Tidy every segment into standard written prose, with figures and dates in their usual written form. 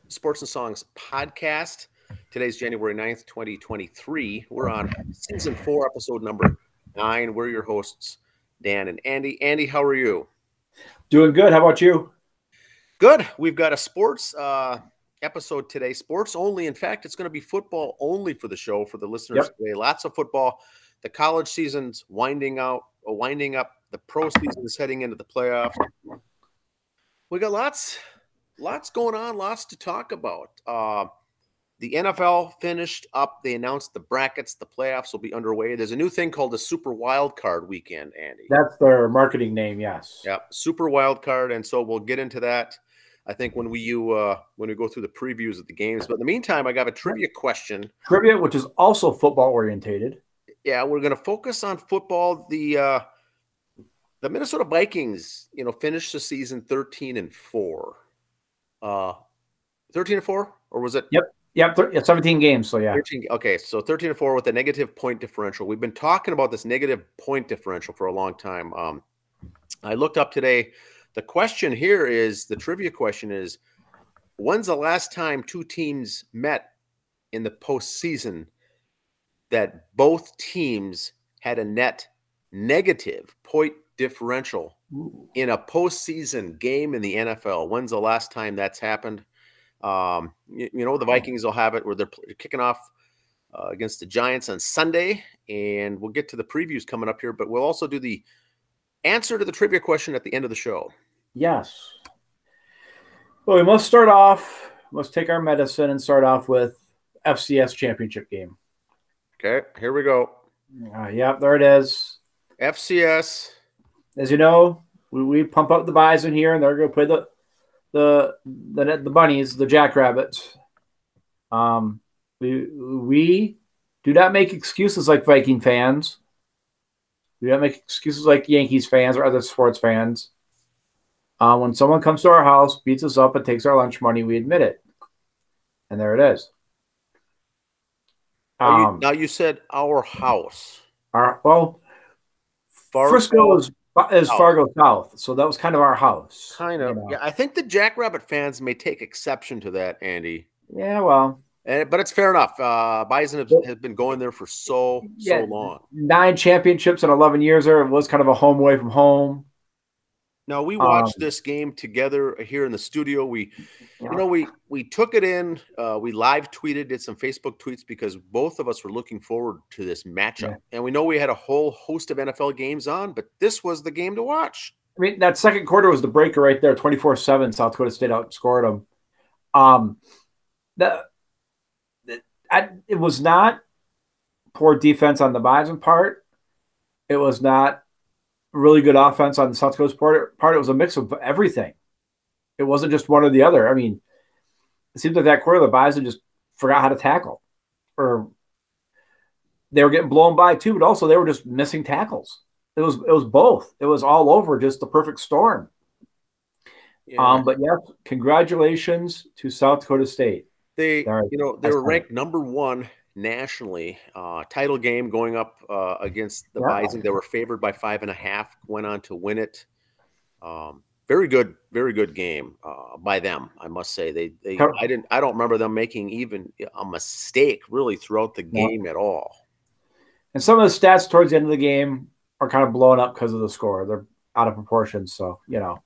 Sports and Songs podcast. Today's January 9th, 2023. We're on season 4, episode number 9. We're your hosts, Dan and Andy. Andy, how are you? Doing good. How about you? Good. We've got a sports episode today. Sports only. In fact, it's going to be football only for the show for the listeners today. Lots of football. The college season's winding up. The pro season is heading into the playoffs. We got lots going on, lots to talk about. The NFL finished up. They announced the brackets. The playoffs will be underway. There's a new thing called the Super Wild Card Weekend, Andy. That's their marketing name, yes. Yeah, Super Wild Card, and so we'll get into that, I think, when we go through the previews of the games. But in the meantime, I got a trivia question. Trivia, which is also football-orientated. Yeah, we're going to focus on football. The Minnesota Vikings, finished the season 13-4. 13-4, or was it? Yep, 17 games, so yeah. 13, okay, so 13-4 with a negative point differential. We've been talking about this negative point differential for a long time. I looked up today. The question here is, the trivia question is, when's the last time two teams met in the postseason that both teams had a net negative point differential in a postseason game in the NFL? When's the last time that's happened? The Vikings will have it where they're kicking off against the Giants on Sunday, and we'll get to the previews coming up here, but we'll also do the answer to the trivia question at the end of the show. Yes. Well, we must start off, let's take our medicine and start off with FCS Championship game. Okay, here we go. Yep, there it is. FCS. As you know, we pump up the Bison here, and they're going to play the bunnies, the Jackrabbits. We do not make excuses like Viking fans. We don't make excuses like Yankees fans or other sports fans. When someone comes to our house, beats us up, and takes our lunch money, we admit it. And there it is. Now you said our house. Frisco is Fargo South, so that was kind of our house. Kind of. Yeah, I think the Jackrabbit fans may take exception to that, Andy. Yeah, well. But it's fair enough. Bison has been going there for so long. 9 championships in 11 years there. It was kind of a home away from home. Now, we watched this game together here in the studio. We took it in. We live tweeted, did some Facebook tweets because both of us were looking forward to this matchup. Yeah. And we know we had a whole host of NFL games on, but this was the game to watch. I mean, that second quarter was the breaker right there, 24-7. South Dakota State outscored them. It was not poor defense on the Bison part. It was not really good offense on the South Dakota part. It was a mix of everything. It wasn't just one or the other. I mean, it seems like that quarter the Bison just forgot how to tackle, or they were getting blown by too, but also they were just missing tackles. It was both. It was all over, just the perfect storm. Yeah. But yeah, congratulations to South Dakota State. They were ranked number 1 nationally. Title game going up against the Bison. They were favored by 5.5. Went on to win it. Very good game by them, I must say. I don't remember them making even a mistake really throughout the game at all. And some of the stats towards the end of the game are kind of blown up because of the score. They're out of proportion. So, a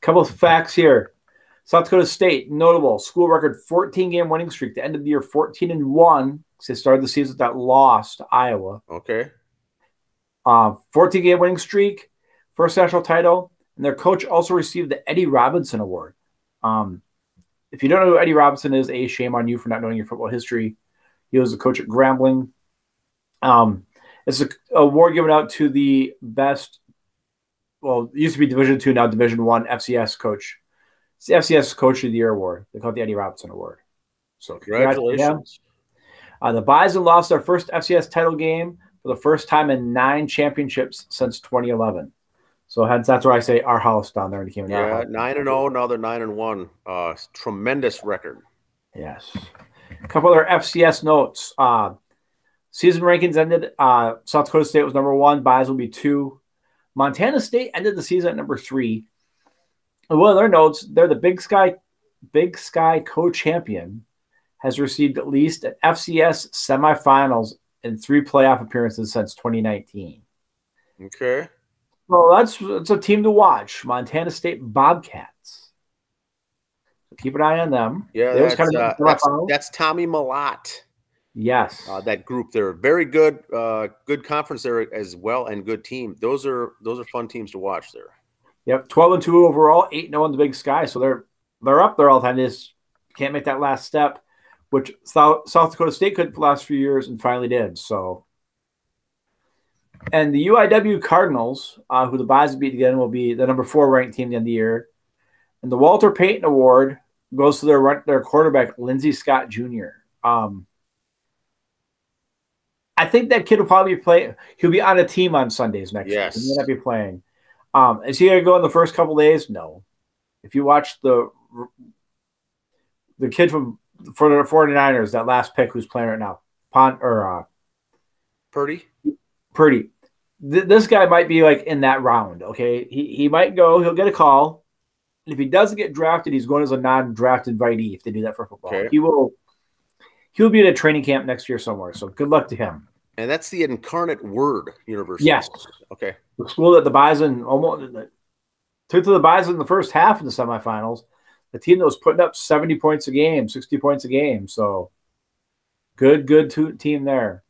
couple of facts here. South Dakota State, notable school record 14-game winning streak. The end of the year 14-1. They started the season with that loss to Iowa. Okay. 14-game winning streak, first national title, and their coach also received the Eddie Robinson Award. If you don't know who Eddie Robinson is, shame on you for not knowing your football history. He was a coach at Grambling. It's an award given out to the best. Well, it used to be Division II, now Division I FCS coach. It's the FCS Coach of the Year Award. They call it the Eddie Robinson Award. So congratulations. The Bison lost their first FCS title game for the first time in 9 championships since 2011. So hence that's where I say our house down there. Became 9-0. Now they're 9-1. Tremendous record. Yes. A couple other FCS notes. Season rankings ended. South Dakota State was number 1. Bison will be 2. Montana State ended the season at number 3. And one of their notes, they're the Big Sky Big Sky co-champion has received at least an FCS semifinals and 3 playoff appearances since 2019. Okay. Well, it's a team to watch. Montana State Bobcats. So keep an eye on them. Yeah, that's Tommy Malott. Yes. That group, they're very good, good conference there as well, and good team. Those are fun teams to watch there. Yep, 12-2 overall, 8-0 in the Big Sky. So they're up there all the time. They just can't make that last step, which South Dakota State could for the last few years and finally did. So, and the UIW Cardinals, who the Bison beat again, will be the number 4 ranked team at the end of the year. And the Walter Payton Award goes to their quarterback, Lindsey Scott Jr. I think that kid will probably play. He'll be on a team on Sundays next year. He may not be playing. Is he going to go in the first couple days? No. If you watch the kid for the 49ers, that last pick who's playing right now, Purdy. This guy might be like in that round. Okay, he might go. He'll get a call. And if he doesn't get drafted, he's going as a non-drafted invitee. If they do that for football, okay. He'll be at a training camp next year somewhere. So good luck to him. And that's the Incarnate Word University. Yes. Okay. The school that the Bison almost took to the Bison in the first half in the semifinals. The team that was putting up 70 points a game, 60 points a game. So good team there.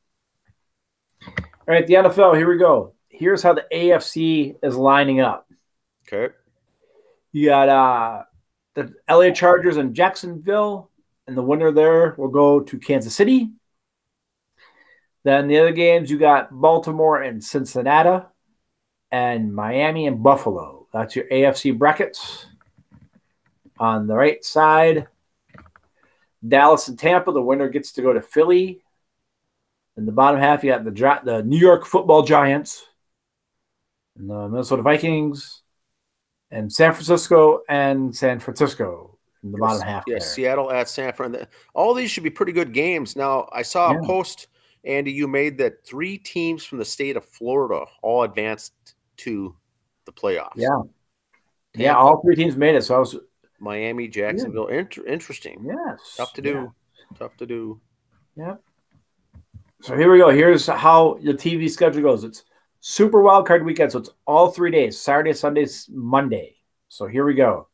All right, the NFL, here we go. Here's how the AFC is lining up. Okay. You got the LA Chargers and Jacksonville, and the winner there will go to Kansas City. Then the other games, you got Baltimore and Cincinnati, and Miami and Buffalo. That's your AFC brackets. On the right side, Dallas and Tampa. The winner gets to go to Philly. In the bottom half, you got the New York Football Giants, and the Minnesota Vikings, and San Francisco in the bottom half. Yeah, Seattle at San Fran. All these should be pretty good games. Now, I saw a post, Andy, you made that 3 teams from the state of Florida all advanced to the playoffs. Yeah. Yeah, all 3 teams made it. So I was Miami, Jacksonville. Interesting. Yes. Tough to do. Tough to do. Yeah. So here we go. Here's how the TV schedule goes. It's Super Wild Card Weekend, so it's all 3 days: Saturday, Sunday, Monday. So here we go.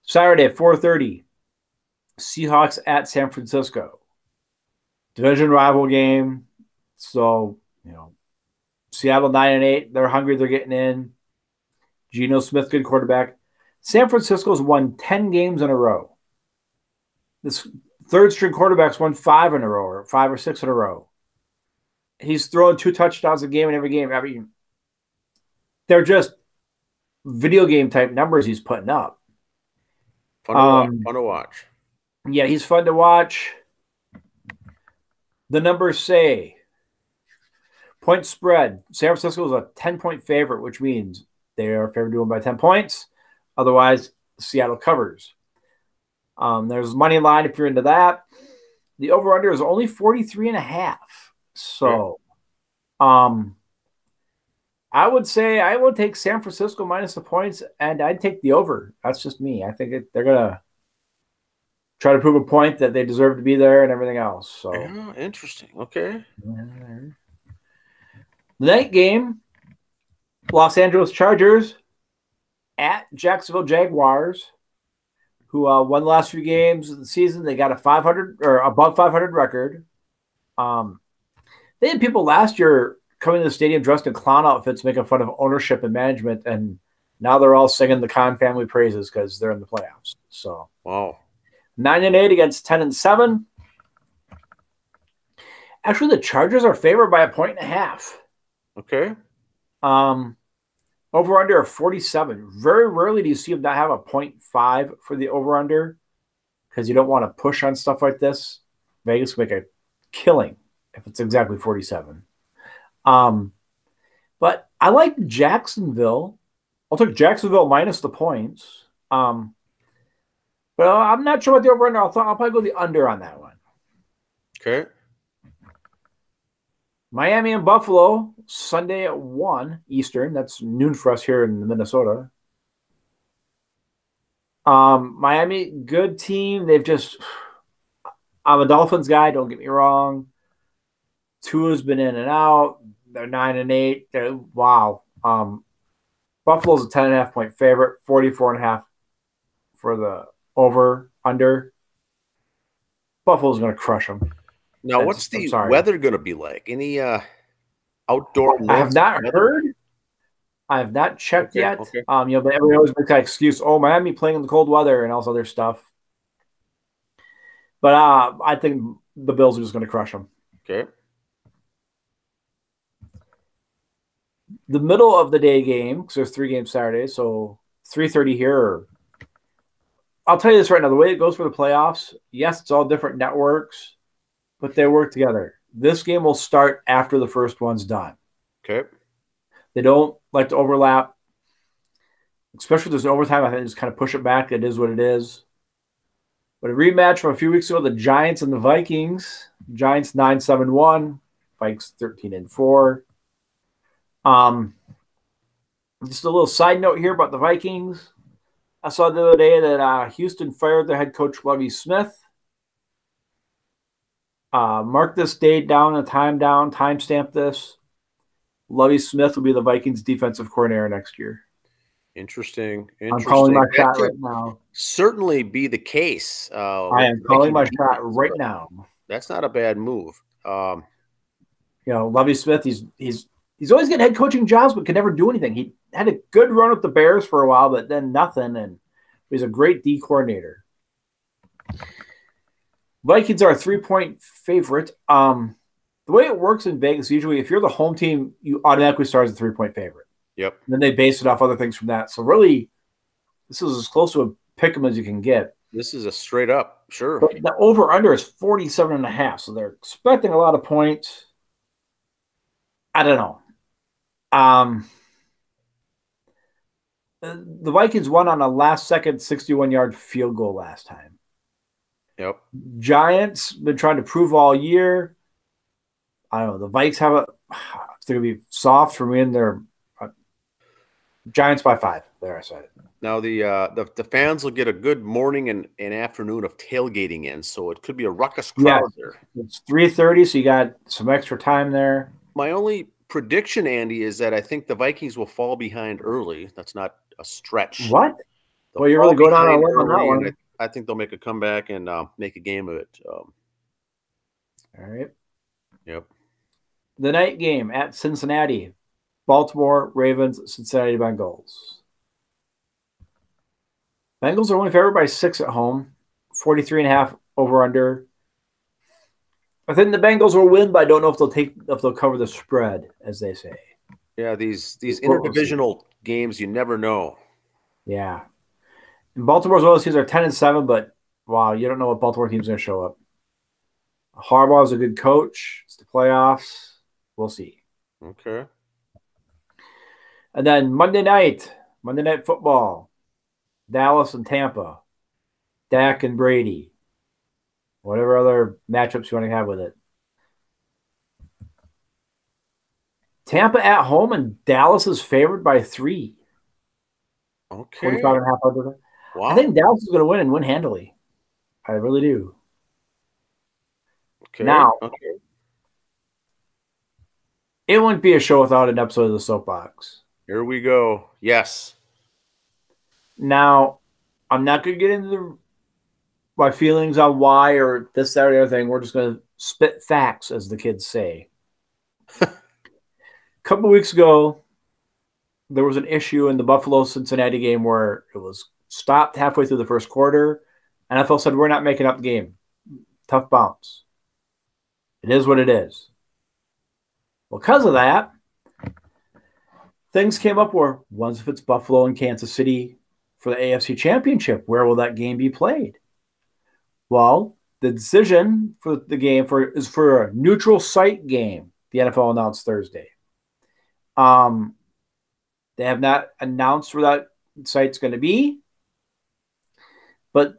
Saturday at 4:30, Seahawks at San Francisco. Division rival game. So, Seattle 9-8. They're hungry. They're getting in. Geno Smith, good quarterback. San Francisco's won 10 games in a row. This third-string quarterback's won 5 in a row, or 5 or 6 in a row. He's throwing 2 touchdowns a game in every game. I mean, they're just video game type numbers he's putting up. Fun to watch. Yeah, he's fun to watch. The numbers say point spread. San Francisco is a 10-point favorite, which means they are favored to win by 10 points. Otherwise, Seattle covers. There's money line if you're into that. The over-under is only 43.5. So, I would say I would take San Francisco minus the points, and I'd take the over. That's just me. I think they're going to try to prove a point that they deserve to be there and everything else. So, yeah, interesting. Okay. The night game, Los Angeles Chargers at Jacksonville Jaguars, who won the last few games of the season. They got a 500 or above 500 record. They had people last year coming to the stadium dressed in clown outfits, making fun of ownership and management, and now they're all singing the Khan family praises because they're in the playoffs. So, wow, 9-8 against 10-7. Actually, the Chargers are favored by 1.5. Okay. Over under of 47. Very rarely do you see them not have a 0.5 for the over under, because you don't want to push on stuff like this. Vegas will make a killing if it's exactly 47. But I like Jacksonville. I'll take Jacksonville minus the points. But I'm not sure what the over under. I'll probably go the under on that one. Okay. Miami and Buffalo, Sunday at 1 Eastern. That's noon for us here in Minnesota. Miami, good team. They've just I'm a Dolphins guy, don't get me wrong. Tua's been in and out. They're 9-8. Wow. Buffalo's a 10.5-point favorite, 44.5 for the over under. Buffalo's going to crush them. Now, what's the weather going to be like? Any outdoor? I have not heard. I have not checked yet. Okay. But everybody always makes that excuse. Oh, Miami playing in the cold weather and all this other stuff. But I think the Bills are just going to crush them. Okay. The middle of the day game, because there's 3 games Saturday, so 3:30 here. I'll tell you this right now. The way it goes for the playoffs, yes, it's all different networks, but they work together. This game will start after the first one's done. Okay. They don't like to overlap, especially if there's an overtime. I think just kind of push it back. It is what it is. But a rematch from a few weeks ago, the Giants and the Vikings. Giants 9-7-1, Vikes 13-4. Just a little side note here about the Vikings. I saw the other day that Houston fired their head coach, Lovie Smith. Mark this date down and timestamp this. Lovie Smith will be the Vikings defensive coordinator next year. Interesting. I'm calling my shot right now. Certainly be the case. I am calling my shot right now. That's not a bad move. Lovie Smith, he's always getting head coaching jobs, but could never do anything. He had a good run with the Bears for a while, but then nothing. And he's a great D coordinator. Vikings are a 3-point favorite. The way it works in Vegas, usually if you're the home team, you automatically start as a 3-point favorite. Yep. And then they base it off other things from that. So really, this is as close to a pick 'em as you can get. This is a straight up, sure. But the over-under is 47.5, so they're expecting a lot of points. I don't know. The Vikings won on a last-second 61-yard field goal last time. Yep. Giants been trying to prove all year. I don't know. The Vikes have it's going to be soft for me, and they're Giants by 5. There, I said it. Now the fans will get a good morning and afternoon of tailgating in, so it could be a ruckus crowd there. It's 3:30, so you got some extra time there. My only prediction, Andy, is that I think the Vikings will fall behind early. That's not a stretch. What? Well, you're really going on a limb on that one. I think they'll make a comeback and make a game of it. All right. Yep. The night game at Cincinnati. Baltimore Ravens, Cincinnati Bengals. Bengals are only favored by 6 at home. 43.5 over under. I think the Bengals will win, but I don't know if they'll cover the spread, as they say. Yeah, these interdivisional games, you never know. Yeah. And Baltimore's other teams are 10-7, but wow, you don't know what Baltimore team's going to show up. Harbaugh is a good coach. It's the playoffs. We'll see. Okay. And then Monday night football. Dallas and Tampa. Dak and Brady. Whatever other matchups you want to have with it. Tampa at home and Dallas is favored by 3. Okay. 45.5 under. Wow. I think Dallas is going to win and win handily. I really do. Okay. Now, it wouldn't be a show without an episode of the Soapbox. Here we go. Yes. Now, I'm not going to get into my feelings on why or this, that, or the other thing. We're just going to spit facts, as the kids say. A couple weeks ago, there was an issue in the Buffalo-Cincinnati game where it was stopped halfway through the first quarter. NFL said, we're not making up the game. Tough bounce. It is what it is. Well, because of that, things came up where once if it's Buffalo and Kansas City for the AFC Championship, where will that game be played? Well, the decision for the game is for a neutral site game, the NFL announced Thursday. They have not announced where that site's going to be, but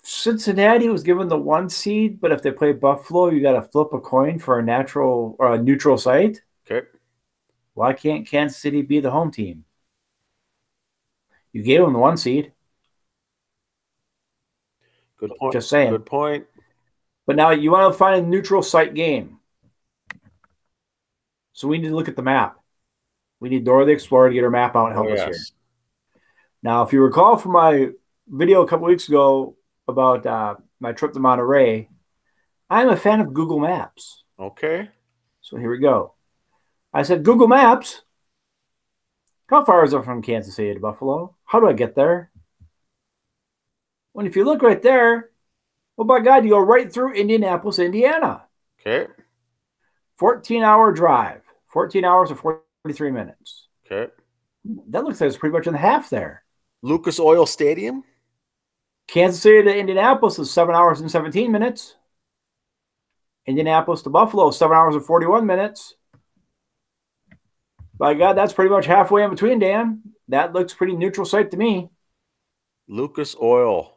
Cincinnati was given the 1 seed, but if they play Buffalo, you got to flip a coin for a natural or a neutral site. Okay. Why can't Kansas City be the home team? You gave them the 1 seed. Good point. Just saying. Good point. But now you want to find a neutral site game. So we need to look at the map. We need Dora the Explorer to get her map out and help us here. Now, if you recall from my video a couple weeks ago about my trip to Monterey, I'm a fan of Google Maps. Okay. So here we go. I said, Google Maps, how far is it from Kansas City to Buffalo? How do I get there? Well, if you look right there, well, by God, you go right through Indianapolis, Indiana. Okay. 14-hour drive. 14 hours and 43 minutes. Okay. That looks like it's pretty much in the half there. Lucas Oil Stadium? Kansas City to Indianapolis is 7 hours and 17 minutes. Indianapolis to Buffalo, 7 hours and 41 minutes. By God, that's pretty much halfway in between, Dan. That looks pretty neutral site to me. Lucas Oil.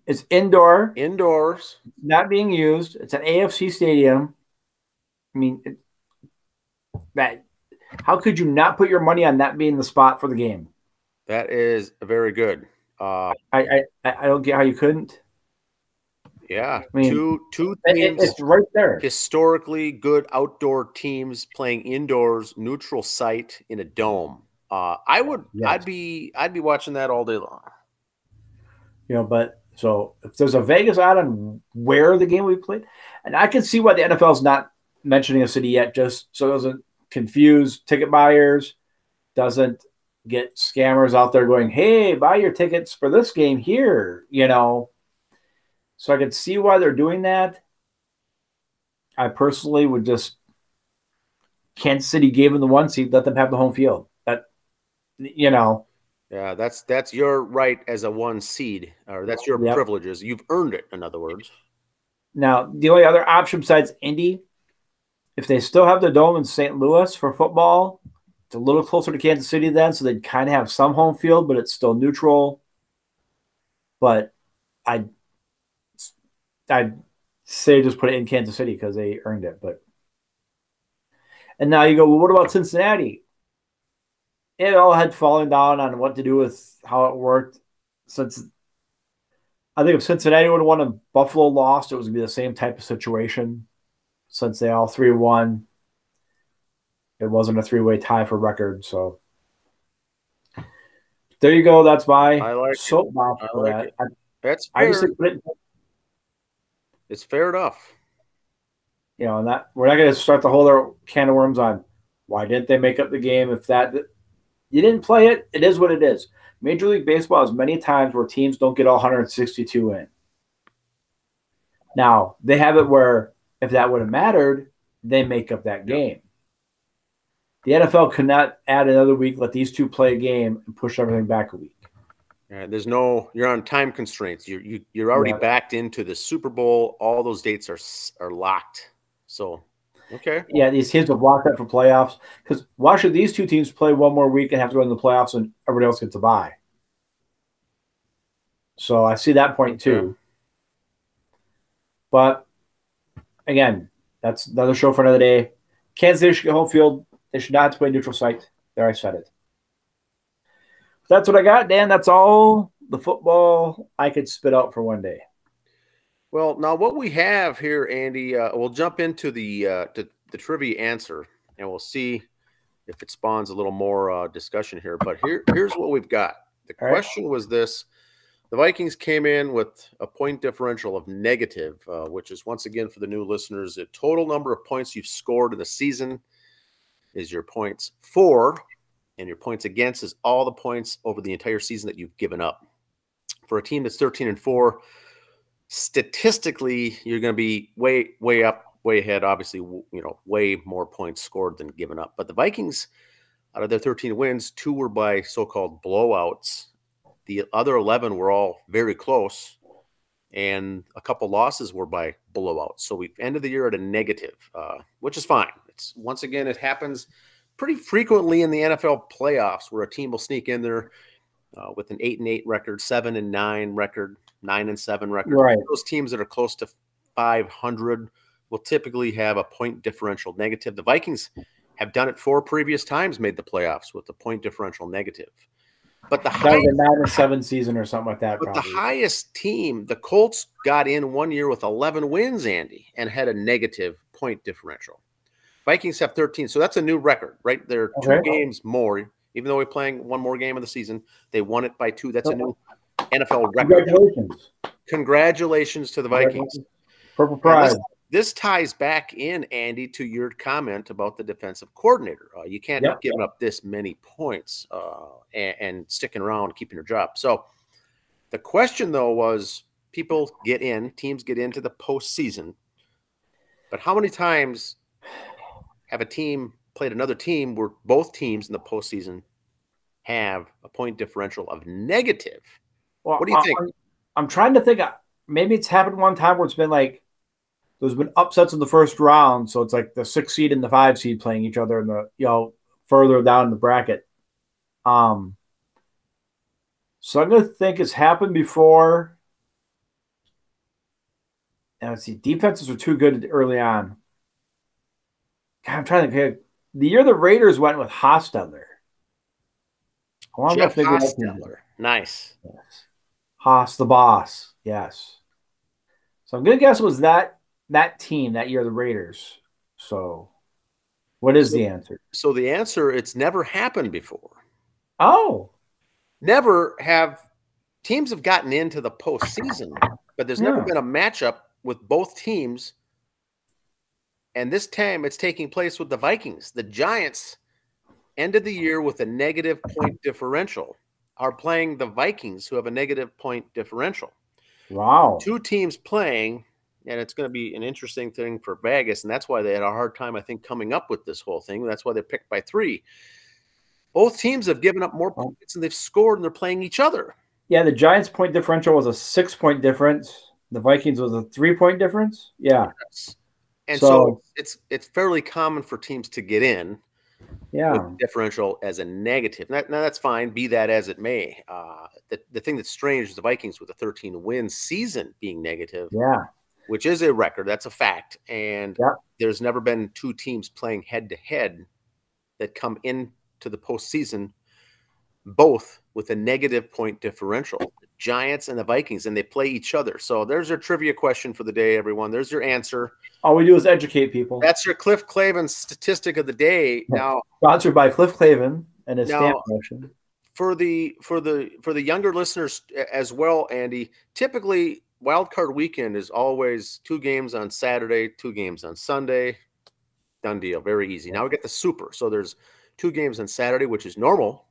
It's indoor. Indoors. Not being used. It's an AFC stadium. I mean, how could you not put your money on that being the spot for the game? That is very good. I don't get how you couldn't. Yeah, I mean, two teams. It's right there. Historically good outdoor teams playing indoors, neutral site in a dome. I'd be watching that all day long. But so if there's a Vegas odd on where the game we played, and I can see why the NFL is not mentioning a city yet, just so it doesn't confuse ticket buyers, doesn't get scammers out there going, hey, buy your tickets for this game here, So I could see why they're doing that. I personally would just Kansas City gave them the 1 seed, let them have the home field. Yeah, that's your right as a 1 seed, or that's your privileges. You've earned it, in other words. Now, the only other option besides Indy, if they still have the dome in St. Louis for football, it's a little closer to Kansas City then, so they'd kind of have some home field, but it's still neutral. But I'd say just put it in Kansas City because they earned it. And now you go, well, what about Cincinnati? It all had fallen down on what to do with how it worked. Since I think if Cincinnati would have won and Buffalo lost, it was going to be the same type of situation. Since they all 3-1, it wasn't a 3-way tie for record. So there you go. That's my soapbox for that. That's fair. It's fair enough. And that we're not going to start the whole other can of worms on why didn't they make up the game if that you didn't play it. It is what it is. Major League Baseball has many times where teams don't get all 162 in. Now they have it where if that would have mattered, they make up that game. The NFL could not add another week, let these two play a game, and push everything back a week. Yeah, you're on time constraints. You're already backed into the Super Bowl. All those dates are locked. So, okay. Yeah, these teams have blocked that for playoffs. Because why should these two teams play one more week and have to go in the playoffs and everybody else gets a bye? So I see that point too. Yeah. But again, that's another show for another day. Kansas City should get home field. They should not have to play neutral site. There, I said it. That's what I got, Dan. That's all the football I could spit out for one day. Well, now what we have here, Andy, we'll jump into the trivia answer, and we'll see if it spawns a little more discussion here. But here's what we've got. The question was this. The Vikings came in with a point differential of negative, which is, once again, for the new listeners, the total number of points you've scored in the season is your points for, and your points against is all the points over the entire season that you've given up. For a team that's 13-4, statistically, you're going to be way up, way ahead. Obviously, way more points scored than given up. But the Vikings, out of their 13 wins, 2 were by so-called blowouts. The other 11 were all very close, and a couple losses were by blowouts. So we've ended the year at a negative, which is fine. Once again, it happens pretty frequently in the NFL playoffs where a team will sneak in there with an 8-8 record, 7-9 record, 9-7 record. Right. Those teams that are close to 500 will typically have a point differential negative. The Vikings have done it 4 previous times, made the playoffs with a point differential negative. But the that was a 9-7 season or something like that. But probably. the highest team, the Colts, got in one year with 11 wins, Andy, and had a negative point differential. Vikings have 13, so that's a new record, right? They're two games more. Even though we're playing one more game of the season, they won it by 2. That's a new NFL record. Congratulations to the Vikings. Purple Pride. This ties back in, Andy, to your comment about the defensive coordinator. You can't be giving up this many points and sticking around, keeping your job. So the question, though, was teams get into the postseason, but how many times have a team played another team where both teams in the postseason have a point differential of negative? Well, what do you think? I'm trying to think. Maybe it's happened one time where it's been like there's been upsets in the first round, so it's like the 6 seed and the 5 seed playing each other in the further down in the bracket. So I'm going to think it's happened before. And let's see, defenses are too good early on. God, I'm trying to think. The year the Raiders went with Hostetler. Jeff Hostetler. Nice. Yes. Haas the boss. Yes. So I'm going to guess it was that team that year, the Raiders. So what is the answer? So the answer, it's never happened before. Oh. Never have teams have gotten into the postseason, but there's never been a matchup with both teams. And this time it's taking place with the Vikings. The Giants ended the year with a negative point differential, are playing the Vikings, who have a negative point differential. Wow. 2 teams playing, and it's going to be an interesting thing for Vegas, and that's why they had a hard time, I think, coming up with this whole thing. That's why they picked by 3. Both teams have given up more points than they've scored, and they're playing each other. Yeah, the Giants' point differential was a 6-point difference. The Vikings was a 3-point difference. Yeah. Yes. And so it's fairly common for teams to get in with differential as a negative. Now that's fine, be that as it may. The thing that's strange is the Vikings with a 13-win season being negative, which is a record. That's a fact. And there's never been 2 teams playing head-to-head that come into the postseason both with a negative point differential. The Giants and the Vikings, and they play each other. So there's your trivia question for the day, everyone. There's your answer. All we do is educate people. That's your Cliff Clavin statistic of the day. Now, sponsored by Cliff Clavin and his stamp motion. For the younger listeners as well, Andy, typically wild card weekend is always 2 games on Saturday, 2 games on Sunday. Done deal. Very easy. Now we get the super. So there's 2 games on Saturday, which is normal.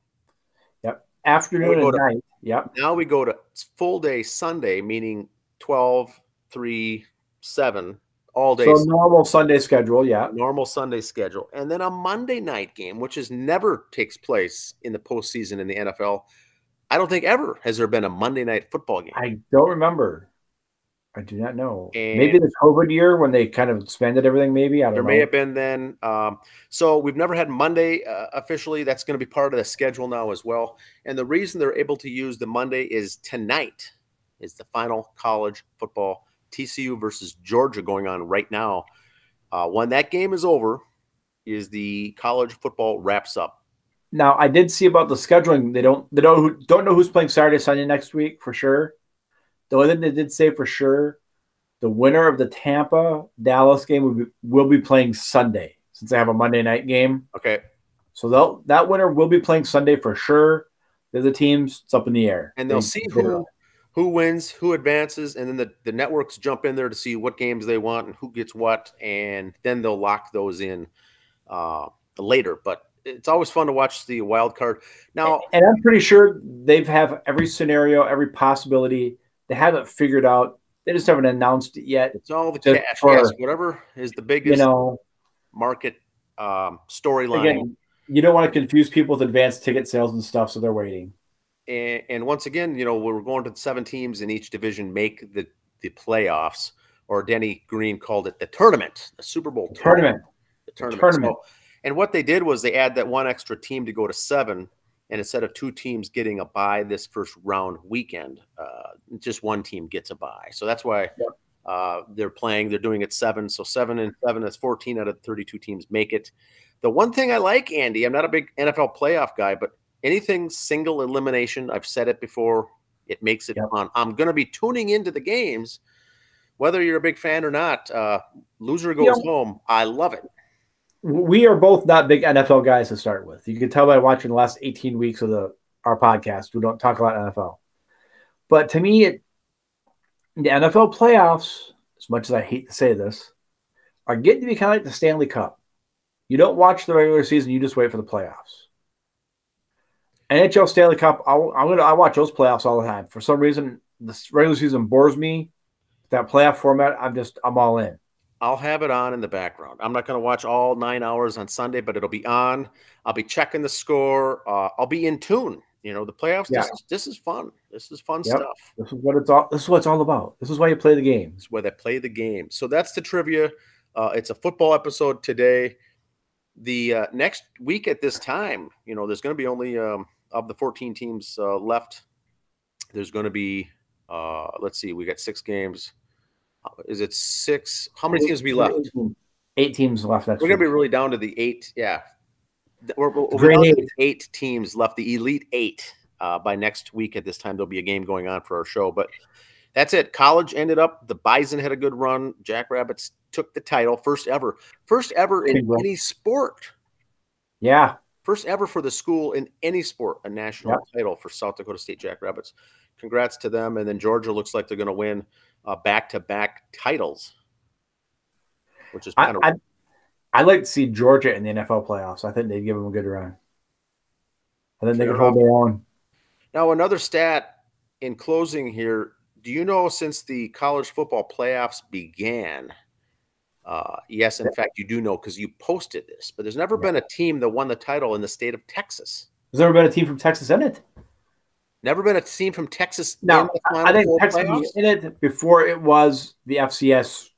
Afternoon and night. Now we go to full day Sunday, meaning 12, 3, 7, all day. So normal Sunday schedule, Normal Sunday schedule. And then a Monday night game, which never takes place in the postseason in the NFL. I don't think ever has there been a Monday night football game. I don't remember. I do not know. Maybe the COVID year when they kind of expanded everything, maybe. I don't know. There may have been then. So we've never had Monday officially. That's going to be part of the schedule now as well. And the reason they're able to use the Monday is tonight is the final college football, TCU versus Georgia, going on right now. When that game is over, is the college football wraps up. Now, I did see about the scheduling. They don't know who's playing Saturday, Sunday next week for sure. The only thing they did say for sure, the winner of the Tampa-Dallas game will be playing Sunday since they have a Monday night game. Okay. So that winner will be playing Sunday for sure. The other teams, it's up in the air. And they'll see who wins, who advances, and then the networks jump in there to see what games they want and who gets what, and then they'll lock those in later. But it's always fun to watch the wild card. Now, and I'm pretty sure they have every scenario, every possibility. They haven't figured out. They just haven't announced it yet. It's all the cash. Yes, whatever is the biggest market storyline. Again, you don't want to confuse people with advanced ticket sales and stuff, so they're waiting. And once again, we're going to 7 teams in each division make the playoffs, or Denny Green called it the tournament, the Super Bowl tournament. The tournament. So, and what they did was they add that 1 extra team to go to 7. And instead of 2 teams getting a bye this first round weekend, just 1 team gets a bye. So that's why they're doing it 7. So 7 and 7, that's 14 out of 32 teams make it. The one thing I like, Andy, I'm not a big NFL playoff guy, but anything single elimination, I've said it before, it makes it fun. I'm going to be tuning into the games, whether you're a big fan or not. Loser goes home. I love it. We are both not big NFL guys to start with. You can tell by watching the last 18 weeks of our podcast. We don't talk a lot NFL. But to me, the NFL playoffs, as much as I hate to say this, are getting to be kind of like the Stanley Cup. You don't watch the regular season, you just wait for the playoffs. NHL Stanley Cup, I watch those playoffs all the time. For some reason, the regular season bores me. That playoff format, I'm all in. I'll have it on in the background. I'm not going to watch all 9 hours on Sunday, but it'll be on. I'll be checking the score. I'll be in tune. You know, the playoffs. Yeah. This is fun. This is fun stuff. This is what it's all about. This is why you play the game. This is why they play the game. So that's the trivia. It's a football episode today. The next week at this time, you know, there's going to be only of the 14 teams left. There's going to be let's see, we got 6 games. Is it 6? How many teams will be left? 8 teams left. We're going to be really down to the 8. Yeah. We're down to 8 teams left, the Elite 8. By next week at this time, there'll be a game going on for our show. But that's it. College ended up. The Bison had a good run. Jackrabbits took the title. First ever in any sport. Yeah. First ever for the school in any sport, a national title for South Dakota State Jackrabbits. Congrats to them. And then Georgia looks like they're going to win back-to-back titles, which is kind of. I'd like to see Georgia in the NFL playoffs. I think they'd give them a good run. I think they could hold their own. Now, another stat in closing here. Do you know since the college football playoffs began? Yes, in fact, you do know because you posted this. But there's never been a team that won the title in the state of Texas. There's never been a team from Texas in it. Never been a team from Texas. No, I think Texas was in it before it was the FCS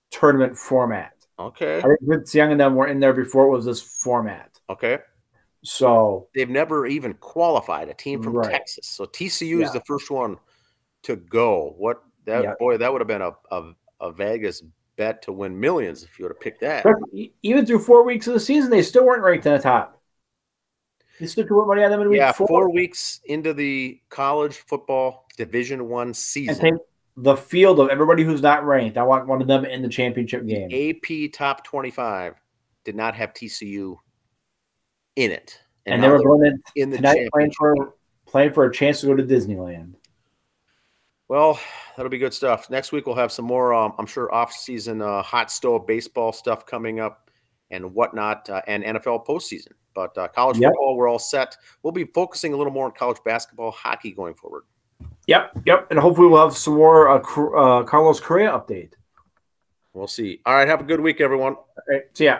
tournament format. Okay. I think Vince Young and them were in there before it was this format. Okay. So they've never even qualified a team from Texas. So TCU is the first one to go. Boy, that would have been a Vegas bet to win millions if you would have picked that. But even through 4 weeks of the season, they still weren't ranked in the top. They still put money on them in week 4. 4 weeks into the college football Division I season. And take the field of everybody who's not ranked. I want one of them in the championship game. AP top 25 did not have TCU in it. And they were going in tonight playing for a chance to go to Disneyland. Well, that'll be good stuff. Next week we'll have some more, I'm sure, off-season hot stove baseball stuff coming up and whatnot, and NFL postseason. But college football, we're all set. We'll be focusing a little more on college basketball, hockey going forward. Yep. And hopefully we'll have some more Carlos Correa update. We'll see. All right, have a good week, everyone. All right, see ya.